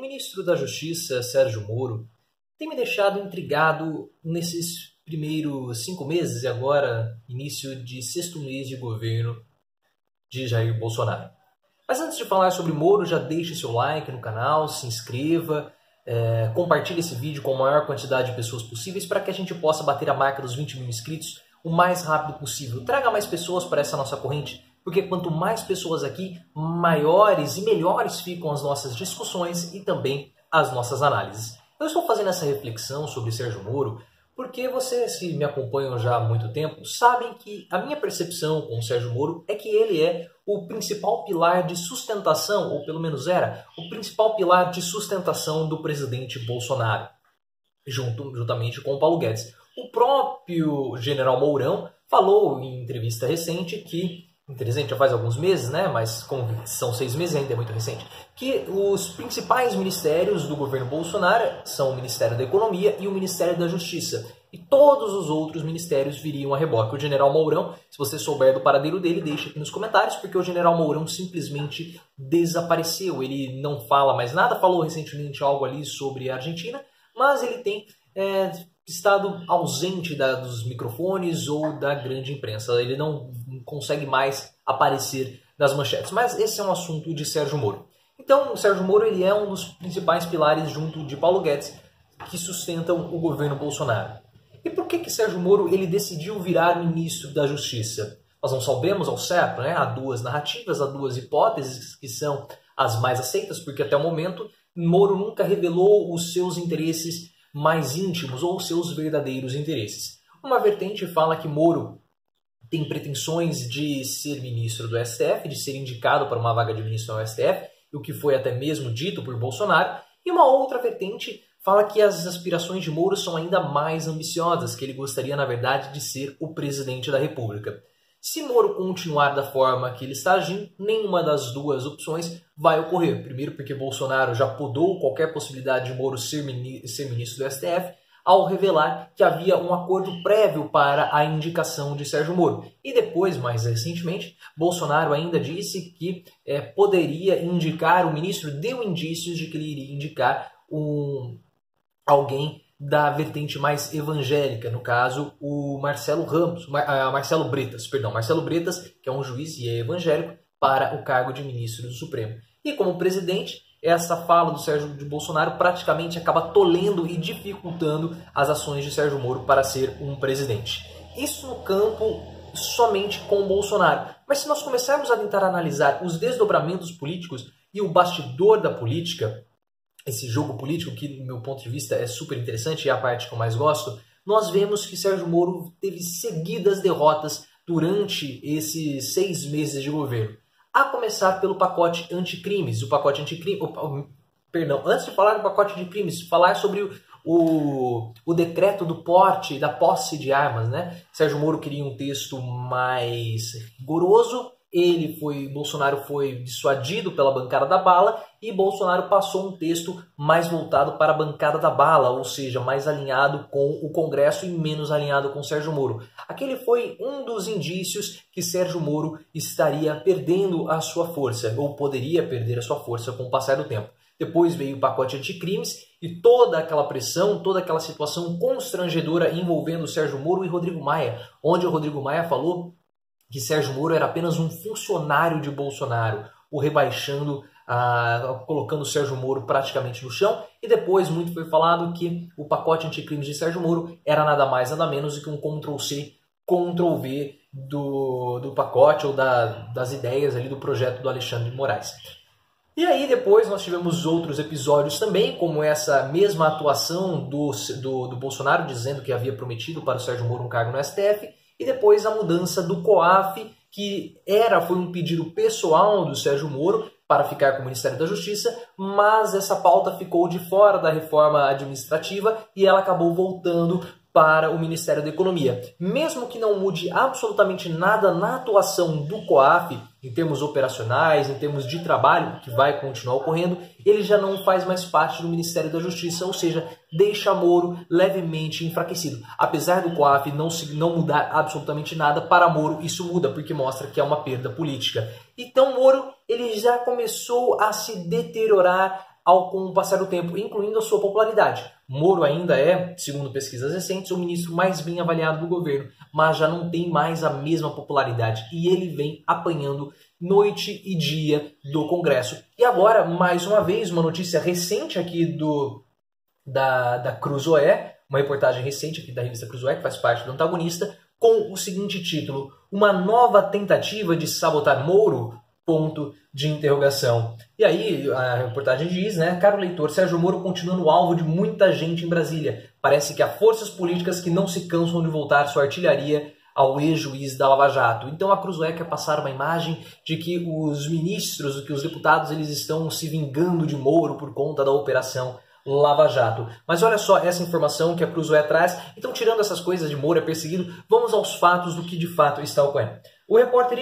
ministro da Justiça, Sérgio Moro, tem me deixado intrigado nesses primeiros 5 meses e agora início de 6º mês de governo de Jair Bolsonaro. Mas antes de falar sobre Moro, já deixe seu like no canal, se inscreva, compartilhe esse vídeo com a maior quantidade de pessoas possíveis para que a gente possa bater a marca dos 20 mil inscritos o mais rápido possível. Traga mais pessoas para essa nossa corrente, porque quanto mais pessoas aqui, maiores e melhores ficam as nossas discussões e também as nossas análises. Eu estou fazendo essa reflexão sobre Sérgio Moro porque vocês que me acompanham já há muito tempo sabem que a minha percepção com o Sérgio Moro é que ele é o principal pilar de sustentação, ou pelo menos era, o principal pilar de sustentação do presidente Bolsonaro, juntamente com o Paulo Guedes. O próprio general Mourão falou em entrevista recente que, interessante, já faz alguns meses, né? Mas como são 6 meses ainda é muito recente, que os principais ministérios do governo Bolsonaro são o Ministério da Economia e o Ministério da Justiça. E todos os outros ministérios viriam a reboque. O general Mourão, se você souber do paradeiro dele, deixa aqui nos comentários, porque o general Mourão simplesmente desapareceu. Ele não fala mais nada, falou recentemente algo ali sobre a Argentina, mas ele tem estado ausente dos microfones ou da grande imprensa. Ele não consegue mais aparecer nas manchetes. Mas esse é um assunto de Sérgio Moro. Então, o Sérgio Moro ele é um dos principais pilares, junto de Paulo Guedes, que sustentam o governo Bolsonaro. E por que Sérgio Moro ele decidiu virar ministro da Justiça? Nós não sabemos ao certo, né? Há 2 narrativas, há 2 hipóteses que são as mais aceitas, porque até o momento Moro nunca revelou os seus interesses mais íntimos ou os seus verdadeiros interesses. Uma vertente fala que Moro tem pretensões de ser ministro do STF, de ser indicado para uma vaga de ministro no STF, o que foi até mesmo dito por Bolsonaro. E uma outra vertente fala que as aspirações de Moro são ainda mais ambiciosas, que ele gostaria, na verdade, de ser o presidente da República. Se Moro continuar da forma que ele está agindo, nenhuma das 2 opções vai ocorrer. Primeiro porque Bolsonaro já podou qualquer possibilidade de Moro ser ministro do STF, ao revelar que havia um acordo prévio para a indicação de Sérgio Moro. E depois, mais recentemente, Bolsonaro ainda disse que poderia indicar, o ministro deu indícios de que ele iria indicar alguém da vertente mais evangélica, no caso o Marcelo Bretas, que é um juiz e é evangélico, para o cargo de ministro do Supremo. E como presidente, essa fala do Sérgio de Bolsonaro praticamente acaba tolhendo e dificultando as ações de Sérgio Moro para ser um presidente. Isso no campo somente com Bolsonaro. Mas se nós começarmos a tentar analisar os desdobramentos políticos e o bastidor da política, esse jogo político que, do meu ponto de vista, é super interessante e é a parte que eu mais gosto, nós vemos que Sérgio Moro teve seguidas derrotas durante esses 6 meses de governo. A começar pelo pacote anticrimes. Antes de falar do pacote de crimes, falar sobre o decreto do porte, da posse de armas, né? Sérgio Moro queria um texto mais rigoroso. Bolsonaro foi dissuadido pela bancada da bala e Bolsonaro passou um texto mais voltado para a bancada da bala, ou seja, mais alinhado com o Congresso e menos alinhado com Sérgio Moro. Aquele foi um dos indícios que Sérgio Moro estaria perdendo a sua força, ou poderia perder a sua força com o passar do tempo. Depois veio o pacote anticrimes e toda aquela pressão, toda aquela situação constrangedora envolvendo Sérgio Moro e Rodrigo Maia, onde o Rodrigo Maia falou que Sérgio Moro era apenas um funcionário de Bolsonaro, o rebaixando, colocando Sérgio Moro praticamente no chão. E depois muito foi falado que o pacote anticrimes de Sérgio Moro era nada mais nada menos do que um Ctrl-C, Ctrl-V do pacote ou das ideias ali do projeto do Alexandre de Moraes. E aí depois nós tivemos outros episódios também, como essa mesma atuação do Bolsonaro dizendo que havia prometido para o Sérgio Moro um cargo no STF, e depois a mudança do COAF, que foi um pedido pessoal do Sérgio Moro para ficar com o Ministério da Justiça, mas essa pauta ficou de fora da reforma administrativa e ela acabou voltando para o Ministério da Economia. Mesmo que não mude absolutamente nada na atuação do COAF, em termos operacionais, em termos de trabalho, que vai continuar ocorrendo, ele já não faz mais parte do Ministério da Justiça, ou seja, deixa Moro levemente enfraquecido. Apesar do COAF não mudar absolutamente nada, para Moro isso muda, porque mostra que é uma perda política. Então Moro ele já começou a se deteriorar com o passar do tempo, incluindo a sua popularidade. Moro ainda é, segundo pesquisas recentes, o ministro mais bem avaliado do governo, mas já não tem mais a mesma popularidade e ele vem apanhando noite e dia do Congresso. E agora, mais uma vez, uma notícia recente aqui da Cruzoé, uma reportagem recente aqui da revista Cruzoé, que faz parte do Antagonista, com o seguinte título: uma nova tentativa de sabotar Moro? Ponto de interrogação. E aí a reportagem diz, né, caro leitor, Sérgio Moro continua no alvo de muita gente em Brasília. Parece que há forças políticas que não se cansam de voltar sua artilharia ao ex-juiz da Lava Jato. Então a Cruzoé quer passar uma imagem de que os ministros, que os deputados, eles estão se vingando de Moro por conta da operação Lava Jato. Mas olha só essa informação que a Cruzoé traz. Então, tirando essas coisas de Moro é perseguido, vamos aos fatos do que de fato está ocorrendo. O repórter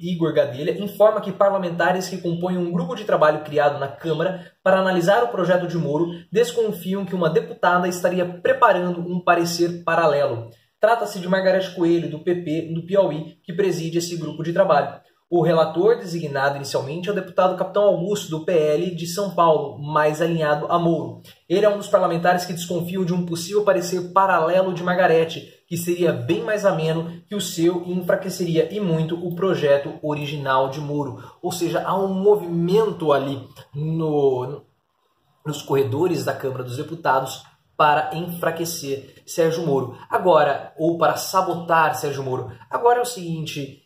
Igor Gadelha informa que parlamentares que compõem um grupo de trabalho criado na Câmara para analisar o projeto de Moro desconfiam que uma deputada estaria preparando um parecer paralelo. Trata-se de Margareth Coelho, do PP, do Piauí, que preside esse grupo de trabalho. O relator designado inicialmente é o deputado Capitão Augusto, do PL de São Paulo, mais alinhado a Moro. Ele é um dos parlamentares que desconfiam de um possível parecer paralelo de Margareth, que seria bem mais ameno que o seu e enfraqueceria e muito o projeto original de Moro. Ou seja, há um movimento ali nos corredores da Câmara dos Deputados para enfraquecer Sérgio Moro. Agora, ou para sabotar Sérgio Moro. Agora é o seguinte,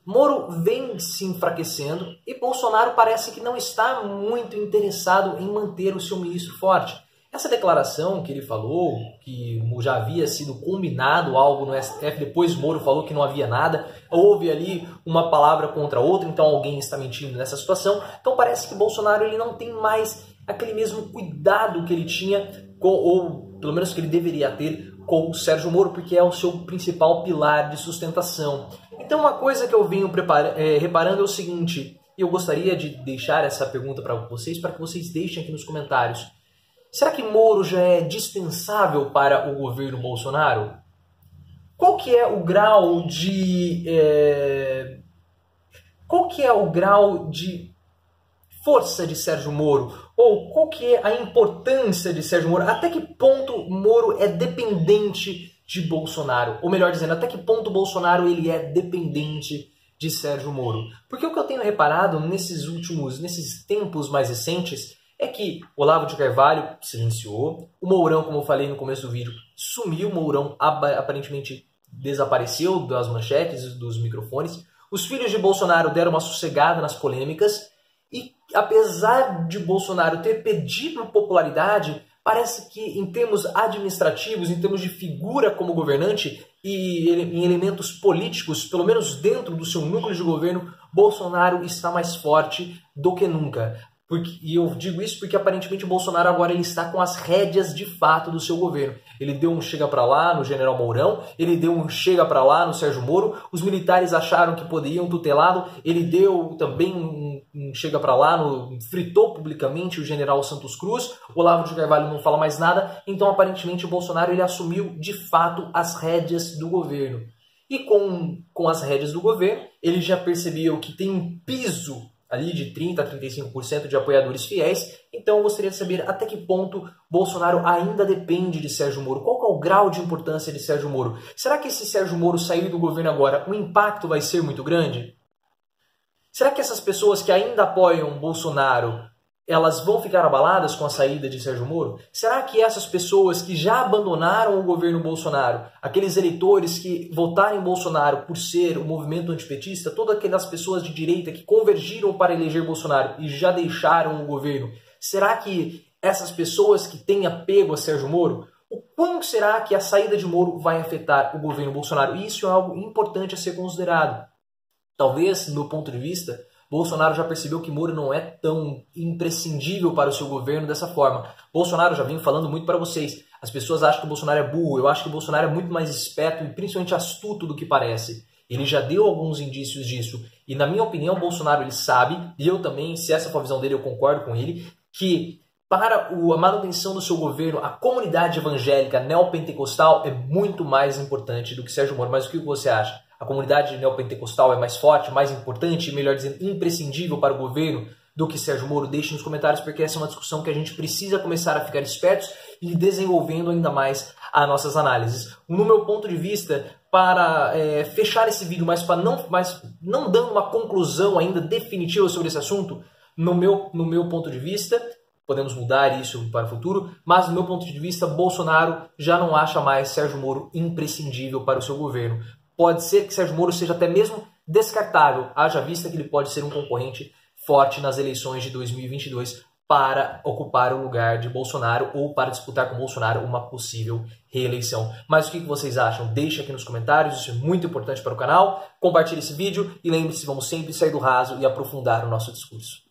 Moro vem se enfraquecendo e Bolsonaro parece que não está muito interessado em manter o seu ministro forte. Essa declaração que ele falou, que já havia sido combinado algo no STF, depois Moro falou que não havia nada, houve ali uma palavra contra outra, então alguém está mentindo nessa situação. Então parece que Bolsonaro ele não tem mais aquele mesmo cuidado que ele tinha, ou pelo menos que ele deveria ter, com o Sérgio Moro, porque é o seu principal pilar de sustentação. Então uma coisa que eu venho reparando é o seguinte, e eu gostaria de deixar essa pergunta para que vocês deixem aqui nos comentários. Será que Moro já é dispensável para o governo Bolsonaro? Qual que é o grau de força de Sérgio Moro? Ou qual que é a importância de Sérgio Moro? Até que ponto Moro é dependente de Bolsonaro? Ou melhor dizendo, até que ponto Bolsonaro ele é dependente de Sérgio Moro? Porque o que eu tenho reparado nesses tempos mais recentes é que Olavo de Carvalho silenciou, o Mourão, como eu falei no começo do vídeo, sumiu, o Mourão aparentemente desapareceu das manchetes, dos microfones, os filhos de Bolsonaro deram uma sossegada nas polêmicas, e apesar de Bolsonaro ter perdido popularidade, parece que em termos administrativos, em termos de figura como governante e em elementos políticos, pelo menos dentro do seu núcleo de governo, Bolsonaro está mais forte do que nunca. E eu digo isso porque aparentemente o Bolsonaro agora ele está com as rédeas de fato do seu governo. Ele deu um chega pra lá no general Mourão, ele deu um chega pra lá no Sérgio Moro, os militares acharam que poderiam tutelá-lo, ele deu também um chega pra lá, fritou publicamente o general Santos Cruz, o Olavo de Carvalho não fala mais nada, então aparentemente o Bolsonaro ele assumiu de fato as rédeas do governo. E com as rédeas do governo, ele já percebeu que tem um piso ali de 30% a 35% de apoiadores fiéis, então eu gostaria de saber até que ponto Bolsonaro ainda depende de Sérgio Moro. Qual que é o grau de importância de Sérgio Moro? Será que se Sérgio Moro sair do governo agora, o impacto vai ser muito grande? Será que essas pessoas que ainda apoiam Bolsonaro, elas vão ficar abaladas com a saída de Sérgio Moro? Será que essas pessoas que já abandonaram o governo Bolsonaro, aqueles eleitores que votaram em Bolsonaro por ser o movimento antipetista, todas aquelas pessoas de direita que convergiram para eleger Bolsonaro e já deixaram o governo, será que essas pessoas que têm apego a Sérgio Moro, o quão será que a saída de Moro vai afetar o governo Bolsonaro? E isso é algo importante a ser considerado. Talvez, do meu ponto de vista, Bolsonaro já percebeu que Moro não é tão imprescindível para o seu governo dessa forma. Bolsonaro, já venho falando muito para vocês, as pessoas acham que o Bolsonaro é burro, eu acho que o Bolsonaro é muito mais esperto e principalmente astuto do que parece. Ele já deu alguns indícios disso. E na minha opinião, o Bolsonaro ele sabe, e eu também, se essa for a visão dele, eu concordo com ele, que para a manutenção do seu governo, a comunidade evangélica neopentecostal é muito mais importante do que Sérgio Moro. Mas o que você acha? A comunidade neopentecostal é mais forte, mais importante, melhor dizendo, imprescindível para o governo do que Sérgio Moro? Deixe nos comentários, porque essa é uma discussão que a gente precisa começar a ficar espertos e desenvolvendo ainda mais as nossas análises. No meu ponto de vista, para fechar esse vídeo, mas não dando uma conclusão ainda definitiva sobre esse assunto, no meu ponto de vista, podemos mudar isso para o futuro, mas no meu ponto de vista, Bolsonaro já não acha mais Sérgio Moro imprescindível para o seu governo. Pode ser que Sérgio Moro seja até mesmo descartável, haja vista que ele pode ser um concorrente forte nas eleições de 2022 para ocupar o lugar de Bolsonaro ou para disputar com Bolsonaro uma possível reeleição. Mas o que vocês acham? Deixe aqui nos comentários, isso é muito importante para o canal. Compartilhe esse vídeo e lembre-se, vamos sempre sair do raso e aprofundar o nosso discurso.